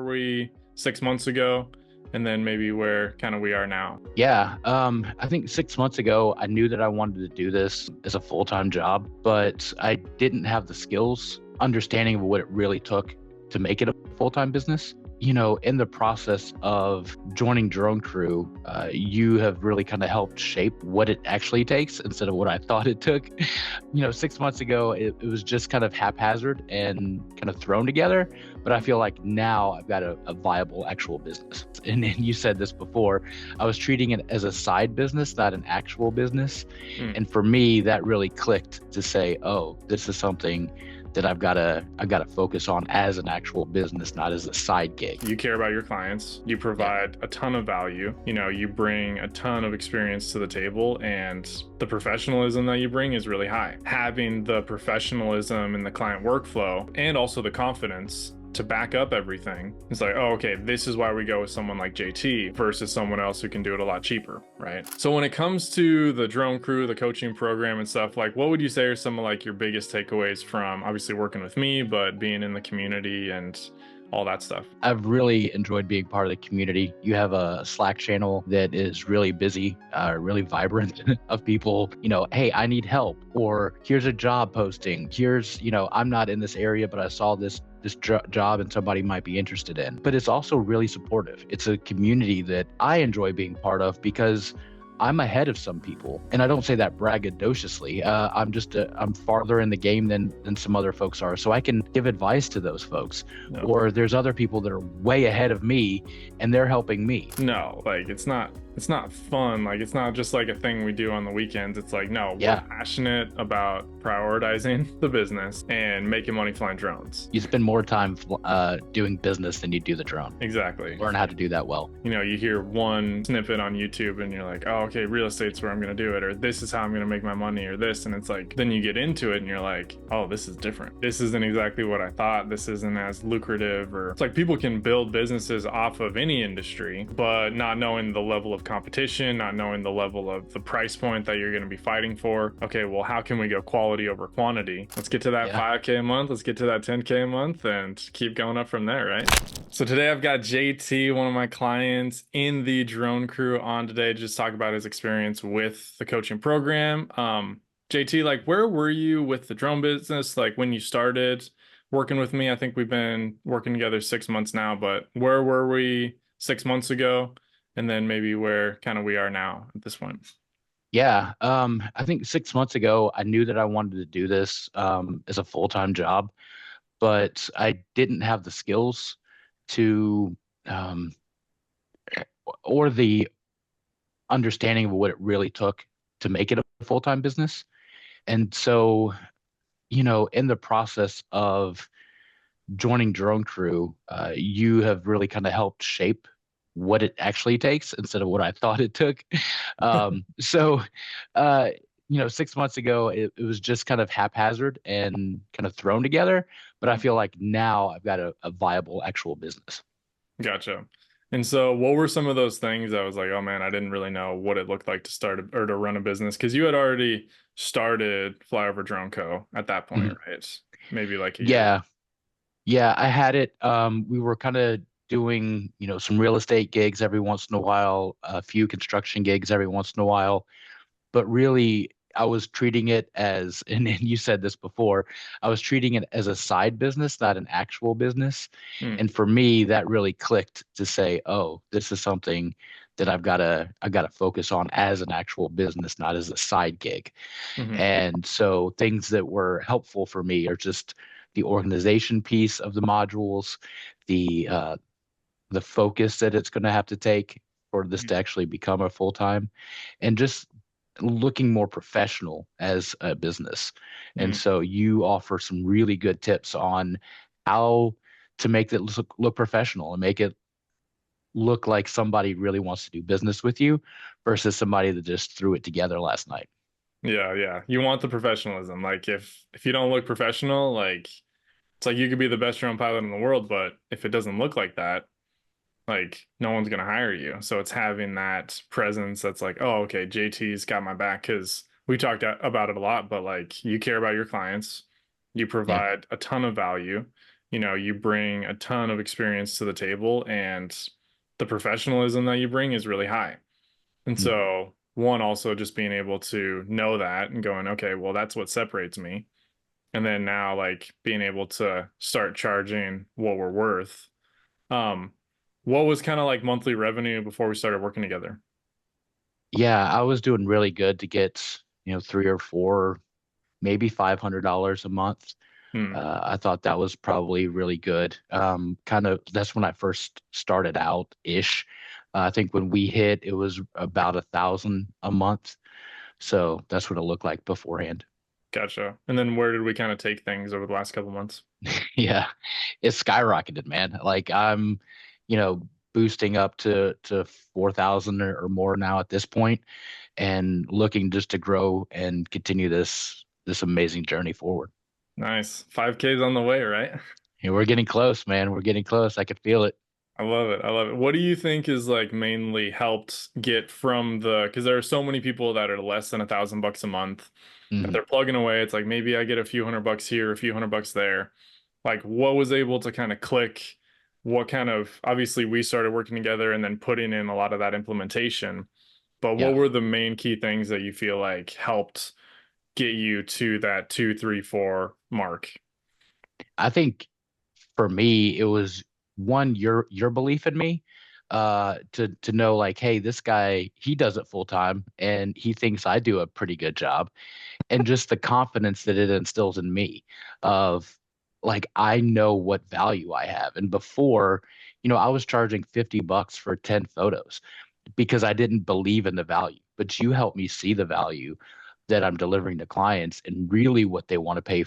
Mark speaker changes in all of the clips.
Speaker 1: we 6 months ago? And then maybe where kind of we are now.
Speaker 2: Yeah, I think 6 months ago, I knew that I wanted to do this as a full-time job, but I didn't have the skills, understanding of what it really took to make it a full-time business. In the process of joining Drone Crew, you have really kind of helped shape what it actually takes instead of what I thought it took. 6 months ago, it was just kind of haphazard and kind of thrown together. But I feel like now I've got a viable actual business. And you said this before, I was treating it as a side business, not an actual business. And for me, that really clicked to say, oh, this is something that I've got to focus on as an actual business, not as a side gig.
Speaker 1: You care about your clients. You provide a ton of value. You bring a ton of experience to the table, and the professionalism that you bring is really high. Having the professionalism in the client workflow and also the confidence to back up everything. It's like, oh, okay, this is why we go with someone like JT versus someone else who can do it a lot cheaper, right? So when it comes to the Drone Crew, the coaching program and stuff, like what would you say are some of like your biggest takeaways from obviously working with me, but being in the community and all that stuff?
Speaker 2: I've really enjoyed being part of the community. You have a Slack channel that is really busy, really vibrant of people, hey, I need help, or here's a job posting. Here's, I'm not in this area, but I saw this job and somebody might be interested in. But it's also really supportive. It's a community that I enjoy being part of because I'm ahead of some people, and I don't say that braggadociously. I'm farther in the game than some other folks are, so I can give advice to those folks. No. Or there's other people that are way ahead of me, and they're helping me.
Speaker 1: No, like it's not fun. Like it's not just like a thing we do on the weekends. It's like, no, we're passionate about prioritizing the business and making money flying drones.
Speaker 2: You spend more time doing business than you do the drone.
Speaker 1: Exactly.
Speaker 2: Learn how to do that well.
Speaker 1: You hear one snippet on YouTube and you're like, oh, okay, real estate's where I'm going to do it, or this is how I'm going to make my money, or this. And it's like, then you get into it and you're like, oh, this is different. This isn't exactly what I thought. This isn't as lucrative. Or it's like people can build businesses off of any industry, but not knowing the level of competition, not knowing the level of the price point that you're going to be fighting for. Okay, well, how can we go quality over quantity? Let's get to that 5K a month. Let's get to that 10K a month and keep going up from there, right? So today I've got JT, one of my clients in the Drone Crew, on today to just talk about his experience with the coaching program. JT, like, where were you with the drone business? Like when you started working with me? I think we've been working together 6 months now, but where were we 6 months ago? And then maybe where kind of we are now at this point.
Speaker 2: Yeah, I think 6 months ago, I knew that I wanted to do this as a full-time job, but I didn't have the skills to or the understanding of what it really took to make it a full-time business. And so, in the process of joining Drone Crew, you have really kind of helped shape what it actually takes instead of what I thought it took. So, 6 months ago, it was just kind of haphazard and kind of thrown together. But I feel like now I've got a viable actual business.
Speaker 1: Gotcha. And so what were some of those things that was like, oh man, I didn't really know what it looked like to start or to run a business? Because you had already started Flyover Drone Co. at that point, right? Maybe like a year.
Speaker 2: Yeah, I had it. We were kind of doing, some real estate gigs every once in a while, a few construction gigs every once in a while. But really, I was treating it as, and you said this before, I was treating it as a side business, not an actual business. And for me, that really clicked to say, oh, this is something that I've got to focus on as an actual business, not as a side gig. And so things that were helpful for me are just the organization piece of the modules, the focus that it's going to have to take for this to actually become a full-time, and just looking more professional as a business. And so you offer some really good tips on how to make it look professional and make it look like somebody really wants to do business with you versus somebody that just threw it together last night.
Speaker 1: Yeah. You want the professionalism. Like if you don't look professional, like it's like you could be the best drone pilot in the world, but if it doesn't look like that, like no one's going to hire you. So it's having that presence that's like, oh, okay, JT's got my back, because we talked about it a lot, but like you care about your clients, you provide a ton of value, you bring a ton of experience to the table, and the professionalism that you bring is really high. And
Speaker 2: Mm.
Speaker 1: so, one, also just being able to know that and going, okay, well, that's what separates me. And then now, like, being able to start charging what we're worth. Um, what was kind of like monthly revenue before we started working together?
Speaker 2: Yeah, I was doing really good to get, three or four, maybe $500 a month.
Speaker 1: Hmm,
Speaker 2: I thought that was probably really good. Kind of that's when I first started out ish. I think when we hit, it was about 1,000 a month. So that's what it looked like beforehand.
Speaker 1: gotcha. And then where did we kind of take things over the last couple months?
Speaker 2: Yeah, it's skyrocketed, man. Like I'm, you know, boosting up to 4,000 or more now at this point, and looking just to grow and continue this amazing journey forward.
Speaker 1: Nice. 5K's on the way, right?
Speaker 2: And we're getting close, man. We're getting close. I could feel it.
Speaker 1: I love it. I love it. What do you think is like mainly helped get from because there are so many people that are less than $1,000 a month that
Speaker 2: Mhm.
Speaker 1: they're plugging away. It's like maybe I get a few $100 here, a few $100 there. Like what was able to kind of click? What kind of, obviously we started working together and then putting in a lot of that implementation. But what
Speaker 2: Yeah.
Speaker 1: were the main key things that you feel like helped get you to that two, three, four mark?
Speaker 2: I think for me, it was one, your belief in me, to know like, hey, this guy, he does it full time and he thinks I do a pretty good job. And just the confidence that it instills in me of like I know what value I have. And before, I was charging $50 for 10 photos because I didn't believe in the value. But you help me see the value that I'm delivering to clients and really what they want to pay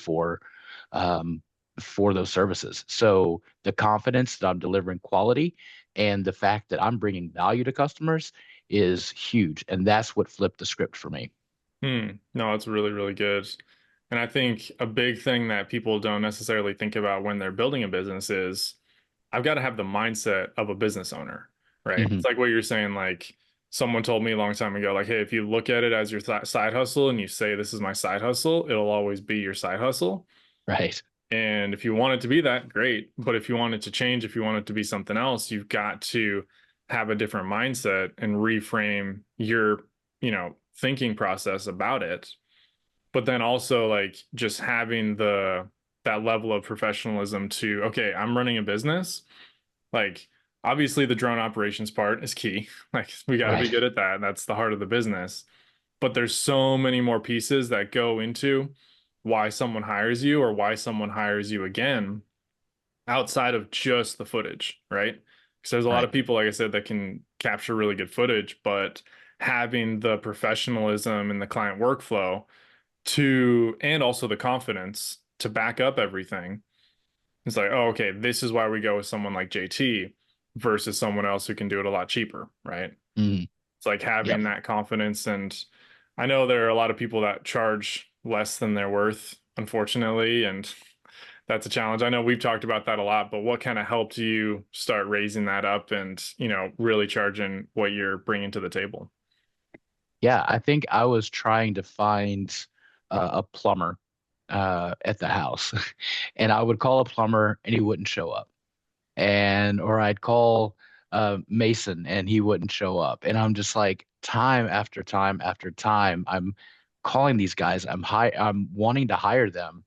Speaker 2: um, for those services. So the confidence that I'm delivering quality and the fact that I'm bringing value to customers is huge. And that's what flipped the script for me.
Speaker 1: No, it's really, really good. And I think a big thing that people don't necessarily think about when they're building a business is I've got to have the mindset of a business owner, right?
Speaker 2: Hmm.
Speaker 1: It's like what you're saying, like someone told me a long time ago, like, hey, if you look at it as your th side hustle and you say this is my side hustle, it'll always be your side hustle.
Speaker 2: Right.
Speaker 1: And if you want it to be that, great. But if you want it to change, if you want it to be something else, you've got to have a different mindset and reframe your, thinking process about it. But then also like just having that level of professionalism to, okay, I'm running a business. Like obviously the drone operations part is key. Like we got to be
Speaker 2: Right.
Speaker 1: good at that. That's the heart of the business. But there's so many more pieces that go into why someone hires you or why someone hires you again outside of just the footage, right? Because there's a lot
Speaker 2: Right.
Speaker 1: of people, like I said, that can capture really good footage, but having the professionalism and the client workflow and also the confidence to back up everything. It's like, oh, okay, this is why we go with someone like JT versus someone else who can do it a lot cheaper, right?
Speaker 2: Mm.
Speaker 1: It's like
Speaker 2: Yep.
Speaker 1: having that confidence. And I know there are a lot of people that charge less than they're worth, unfortunately. And that's a challenge. I know we've talked about that a lot, but what kind of helped you start raising that up and, really charging what you're bringing to the table?
Speaker 2: Yeah, I think I was trying to find a plumber at the house, and I would call a plumber and he wouldn't show up, and or I'd call Mason and he wouldn't show up, and I'm just like time after time after time, I'm calling these guys, I'm wanting to hire them,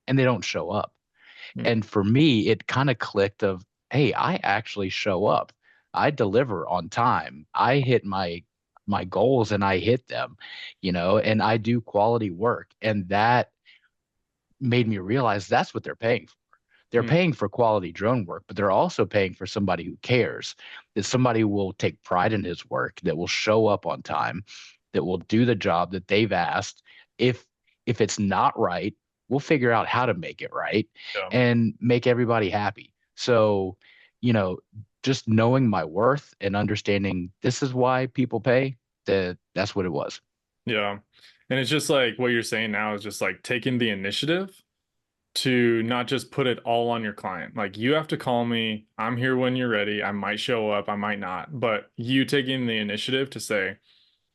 Speaker 2: and they don't show up.
Speaker 1: Mm,
Speaker 2: And for me, it kind of clicked of, hey, I actually show up. I deliver on time. I hit my goals and I hit them, and I do quality work. And that made me realize that's what they're paying for. They're
Speaker 1: mm,
Speaker 2: paying for quality drone work, but they're also paying for somebody who cares, that somebody will take pride in his work, that will show up on time, that will do the job that they've asked. If if it's not right, we'll figure out how to make it right
Speaker 1: yeah.
Speaker 2: and make everybody happy. So, you know, just knowing my worth and understanding this is why people pay, that's what it was.
Speaker 1: Yeah. And it's just like what you're saying now is just like taking the initiative to not just put it all on your client. Like you have to call me. I'm here when you're ready. I might show up, I might not. But you taking the initiative to say,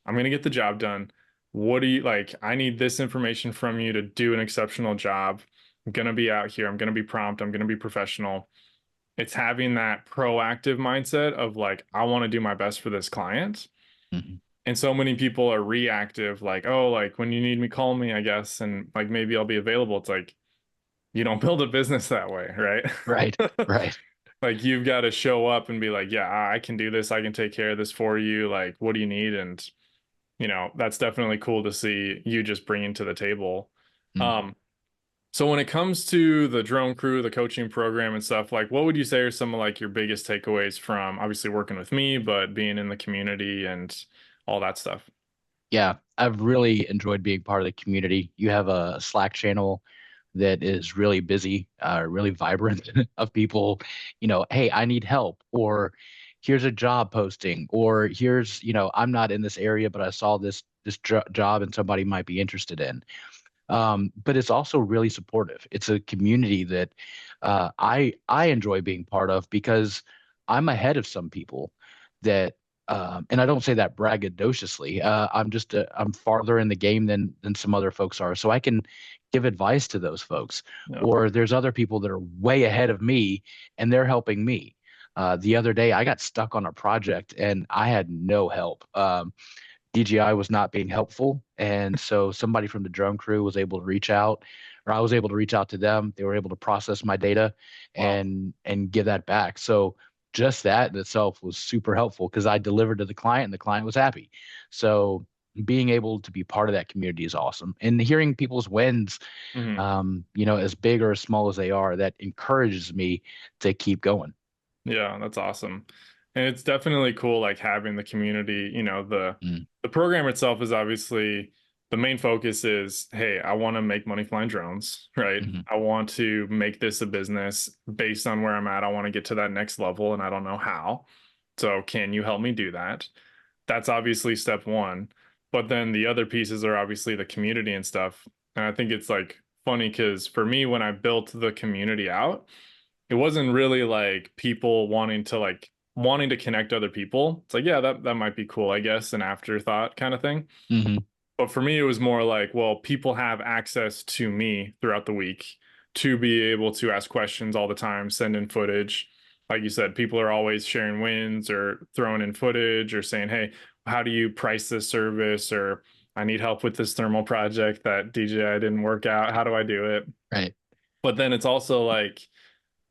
Speaker 1: I'm going to get the job done. What do you like? I need this information from you to do an exceptional job. I'm going to be out here. I'm going to be prompt. I'm going to be professional. It's having that proactive mindset of like, I want to do my best for this client.
Speaker 2: Mhm.
Speaker 1: And so many people are reactive, like, oh, like when you need me, call me, I guess. And like maybe I'll be available. It's like, you don't build a business that way,
Speaker 2: Right.
Speaker 1: right?
Speaker 2: Right.
Speaker 1: Like you've got to show up and be like, yeah, I can do this. I can take care of this for you. Like, what do you need? And, that's definitely cool to see you just bringing to the table.
Speaker 2: Mm.
Speaker 1: Um, so when it comes to the drone crew, the coaching program and stuff, like what would you say are some of like your biggest takeaways from obviously working with me, but being in the community and all that stuff?
Speaker 2: Yeah, I've really enjoyed being part of the community. You have a Slack channel that is really busy, really vibrant of people, hey, I need help, or here's a job posting, or here's, I'm not in this area, but I saw this job and somebody might be interested in. But it's also really supportive. It's a community that I enjoy being part of because I'm ahead of some people that, and I don't say that braggadociously. I'm farther in the game than some other folks are, so I can give advice to those folks.
Speaker 1: Yeah.
Speaker 2: Or there's other people that are way ahead of me, and they're helping me. The other day, I got stuck on a project and I had no help. DJI was not being helpful. And so somebody from the drone crew was able to reach out, or I was able to reach out to them. They were able to process my data
Speaker 1: Wow.
Speaker 2: and give that back. So just that in itself was super helpful because I delivered to the client and the client was happy. So being able to be part of that community is awesome. And hearing people's wins,
Speaker 1: Mhm.
Speaker 2: as big or as small as they are, that encourages me to keep going.
Speaker 1: Yeah, that's awesome. And it's definitely cool like having the community,
Speaker 2: Mm,
Speaker 1: the program itself is obviously the main focus is, hey, I want to make money flying drones, right?
Speaker 2: mhm,
Speaker 1: I want to make this a business based on where I'm at. I want to get to that next level and I don't know how. So, can you help me do that? That's obviously step one. But then the other pieces are obviously the community and stuff. And I think it's like funny because for me, when I built the community out, it wasn't really like people wanting to connect other people. It's like, yeah, that might be cool, I guess, an afterthought kind of thing.
Speaker 2: mhm,
Speaker 1: But for me, it was more like, well, people have access to me throughout the week to be able to ask questions all the time, send in footage. Like you said, people are always sharing wins or throwing in footage or saying, hey, how do you price this service? Or I need help with this thermal project that DJI didn't work out. How do I do it?
Speaker 2: right.
Speaker 1: But then it's also like,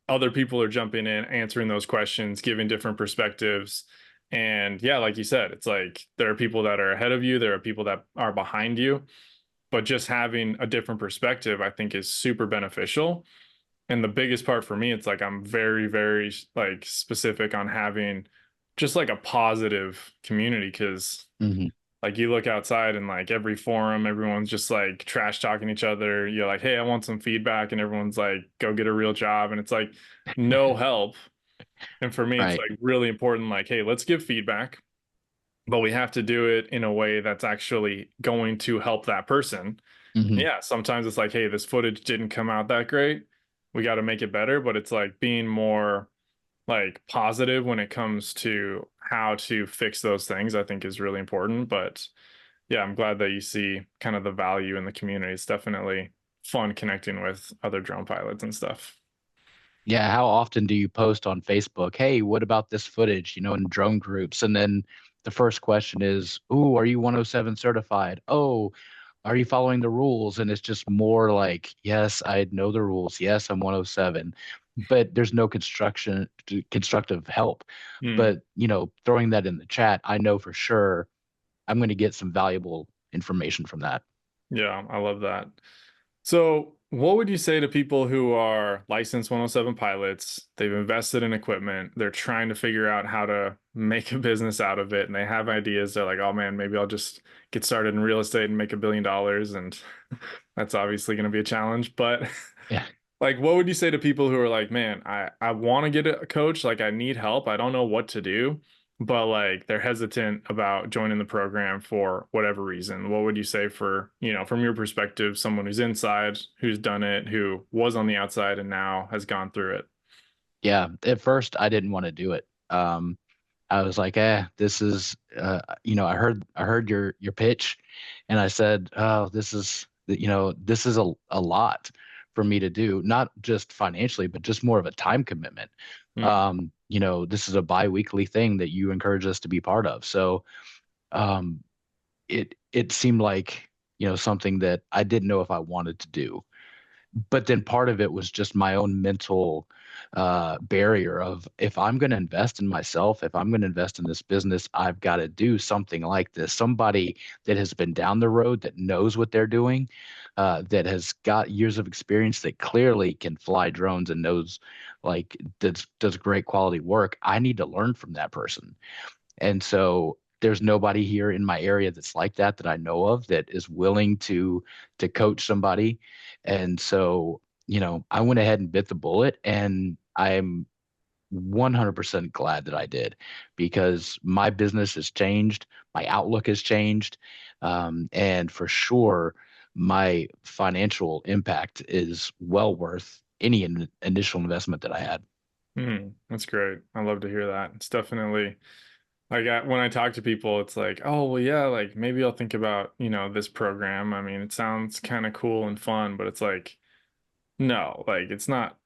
Speaker 1: other people are jumping in, answering those questions, giving different perspectives. And yeah, like you said, it's like there are people that are ahead of you, there are people that are behind you, but just having a different perspective, I think is super beneficial. And the biggest part for me, it's like I'm very, very like specific on having just like a positive community because
Speaker 2: Mhm,
Speaker 1: like you look outside and like every forum, everyone's just like trash talking each other. You're like, hey, I want some feedback. And everyone's like, go get a real job. And it's like no help. And for me, it's
Speaker 2: right.
Speaker 1: like really important, like, hey, let's give feedback, but we have to do it in a way that's actually going to help that person.
Speaker 2: Mhm.
Speaker 1: Yeah, sometimes it's like, hey, this footage didn't come out that great. We got to make it better. But it's like being more like positive when it comes to how to fix those things, I think is really important. But yeah, I'm glad that you see kind of the value in the community. It's definitely fun connecting with other drone pilots and stuff.
Speaker 2: Yeah, how often do you post on Facebook, hey, what about this footage, in drone groups? And then the first question is, ooh, are you 107 certified? Oh, are you following the rules? And it's just more like, yes, I know the rules. Yes, I'm 107. But there's no constructive help.
Speaker 1: Mm,
Speaker 2: But, throwing that in the chat, I know for sure I'm going to get some valuable information from that.
Speaker 1: yeah, I love that. So, what would you say to people who are licensed 107 pilots? They've invested in equipment, they're trying to figure out how to make a business out of it, and they have ideas. They're like, oh man, maybe I'll just get started in real estate and make $1 billion. And that's obviously going to be a challenge. But
Speaker 2: Yeah.
Speaker 1: like, what would you say to people who are like, man, I want to get a coach, like I need help, I don't know what to do, but like they're hesitant about joining the program for whatever reason? What would you say for, from your perspective, someone who's inside, who's done it, who was on the outside and now has gone through it?
Speaker 2: Yeah. At first, I didn't want to do it. I was like, this is, I heard your pitch, and I said, oh, this is a lot for me to do, not just financially, but just more of a time commitment.
Speaker 1: Mm,
Speaker 2: This is a bi-weekly thing that you encourage us to be part of. So um, it seemed like, something that I didn't know if I wanted to do. But then part of it was just my own mental barrier of, if I'm going to invest in myself, if I'm going to invest in this business, I've got to do something like this. Somebody that has been down the road, that knows what they're doing, that has got years of experience, that clearly can fly drones and knows, like, does great quality work. I need to learn from that person. And so there's nobody here in my area that's like that I know of, that is willing to coach somebody. And so, I went ahead and bit the bullet, and I'm 100% glad that I did, because my business has changed, my outlook has changed, and for sure, my financial impact is well worth any initial investment that I had.
Speaker 1: that's great. I love to hear that. It's definitely like when I talk to people, it's like, oh, well, yeah, like maybe I'll think about, this program. I mean, it sounds kind of cool and fun, but it's like, no, like it's not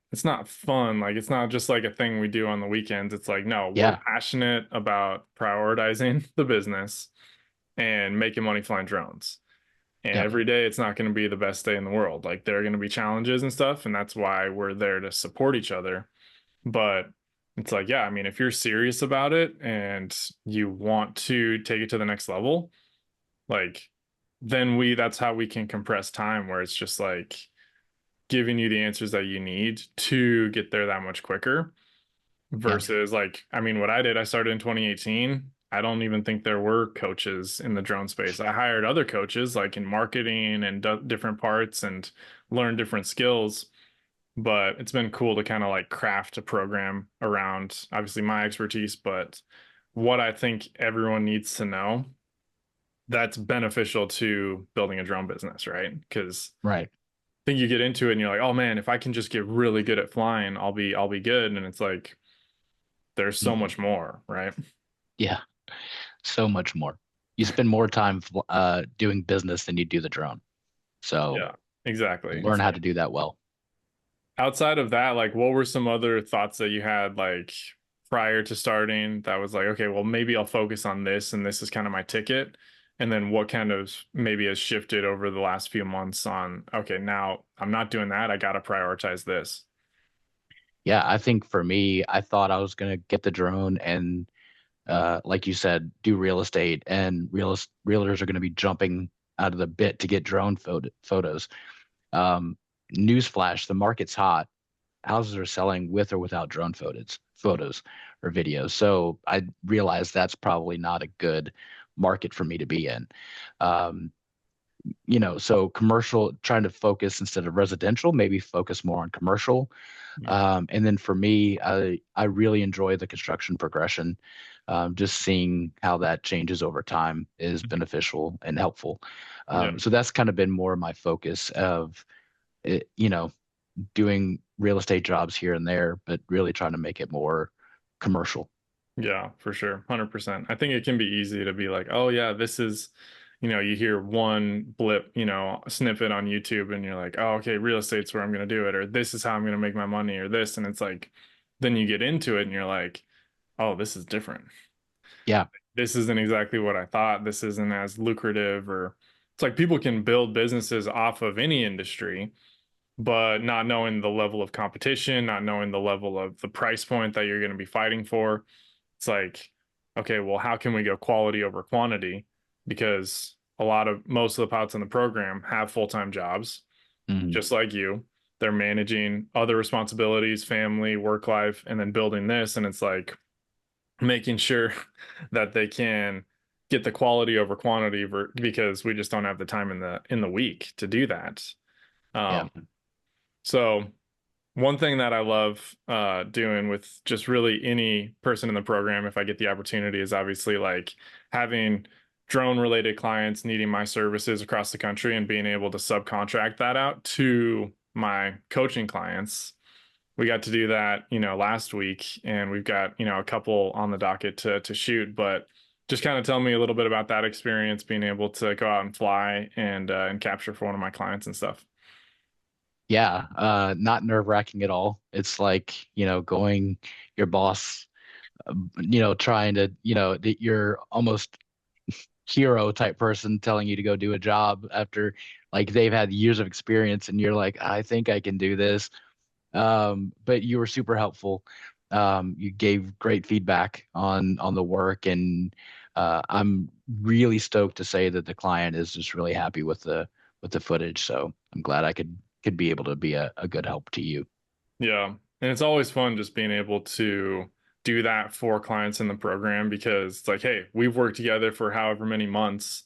Speaker 1: fun. Like it's not just like a thing we do on the weekends. It's like, no, we're
Speaker 2: Yeah,
Speaker 1: passionate about prioritizing the business and making money flying drones. And
Speaker 2: yeah,
Speaker 1: every day it's not going to be the best day in the world. Like there are going to be challenges and stuff, and that's why we're there to support each other. But it's like, yeah, I mean, if you're serious about it and you want to take it to the next level, like then that's how we can compress time where it's just like giving you the answers that you need to get there that much quicker
Speaker 2: yeah,
Speaker 1: versus like, I mean, what I did, I started in 2018. I don't even think there were coaches in the drone space. I hired other coaches like in marketing and different parts and learned different skills, but it's been cool to kind of like craft a program around obviously my expertise, but what I think everyone needs to know that's beneficial to building a drone business, right? Because
Speaker 2: right.
Speaker 1: I think you get into it and you're like, oh man, if I can just get really good at flying, I'll be good. And it's like there's so
Speaker 2: Mm-mm.
Speaker 1: much more, right?
Speaker 2: Yeah, so much more. You spend more time doing business than you do the drone. So
Speaker 1: Yeah, exactly.
Speaker 2: learn
Speaker 1: It's
Speaker 2: how
Speaker 1: like
Speaker 2: to do that well.
Speaker 1: outside of that, like what were some other thoughts that you had like prior to starting that was like, okay, well maybe I'll focus on this and this is kind of my ticket. And then what kind of maybe has shifted over the last few months on, okay, now I'm not doing that. I got to prioritize this.
Speaker 2: Yeah, I think for me, I thought I was going to get the drone and, like you said, do real estate, and realtors are going to be jumping out of the bit to get drone photos. Um, Newsflash, the market's hot. Houses are selling with or without drone photos or videos. So I realized that's probably not a good market for me to be in. Um, so commercial, trying to focus instead of residential, maybe focus more on commercial.
Speaker 1: Mm,
Speaker 2: And then for me, I really enjoy the construction progression. Just seeing how that changes over time is beneficial and helpful.
Speaker 1: yeah.
Speaker 2: So that's kind of been more of my focus of, it, doing real estate jobs here and there, but really trying to make it more commercial.
Speaker 1: Yeah, for sure. 100%. I think it can be easy to be like, oh, yeah, this is, you hear one blip, snippet on YouTube and you're like, oh, okay, real estate's where I'm going to do it, or this is how I'm going to make my money, or this. And it's like, then you get into it and you're like, oh, this is different.
Speaker 2: Yeah.
Speaker 1: This isn't exactly what I thought. This isn't as lucrative, or it's like people can build businesses off of any industry, but not knowing the level of competition, not knowing the level of the price point that you're going to be fighting for. It's like, okay, well, how can we go quality over quantity? Because most of the pilots in the program have full-time jobs,
Speaker 2: Mhm.
Speaker 1: just like you. They're managing other responsibilities, family, work life, and then building this. And it's like making sure that they can get the quality over quantity because we just don't have the time in the week to do that.
Speaker 2: Yeah.
Speaker 1: Um, so one thing that I love doing with just really any person in the program, if I get the opportunity, is obviously like having drone related clients needing my services across the country and being able to subcontract that out to my coaching clients. We got to do that, last week, and we've got, a couple on the docket to shoot. But just kind of tell me a little bit about that experience, being able to go out and fly and capture for one of my clients and stuff.
Speaker 2: Yeah, not nerve-wracking at all. It's like, going your boss, trying to, that you're almost hero type person telling you to go do a job after like they've had years of experience and you're like, I think I can do this. But you were super helpful. You gave great feedback on the work, and I'm really stoked to say that the client is just really happy with the footage. So I'm glad I could be able to be a good help to you.
Speaker 1: Yeah. And it's always fun just being able to do that for clients in the program because it's like, hey, we've worked together for however many months.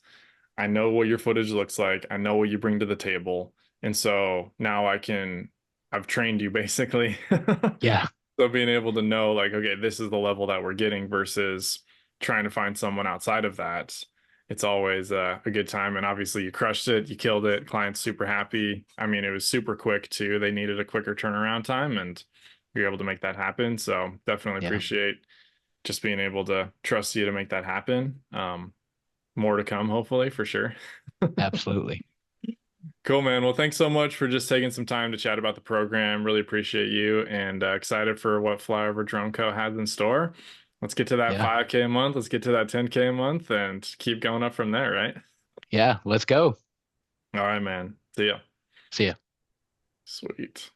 Speaker 1: I know what your footage looks like. I know what you bring to the table. And so now I've trained you basically.
Speaker 2: Yeah,
Speaker 1: So being able to know, like, okay, this is the level that we're getting versus trying to find someone outside of that, it's always a good time. And obviously, you crushed it, you killed it. Client's super happy. I mean, it was super quick too. They needed a quicker turnaround time, and you're able to make that happen. So definitely
Speaker 2: yeah,
Speaker 1: appreciate just being able to trust you to make that happen. More to come, hopefully, for sure.
Speaker 2: absolutely.
Speaker 1: Cool, man. Well, thanks so much for just taking some time to chat about the program. Really appreciate you and excited for what Flyover Drone Co. has in store. Let's get to that
Speaker 2: Yeah,
Speaker 1: 5K a month. Let's get to that 10K a month and keep going up from there, right?
Speaker 2: yeah. Let's go.
Speaker 1: All right, man. See ya.
Speaker 2: See ya.
Speaker 1: Sweet.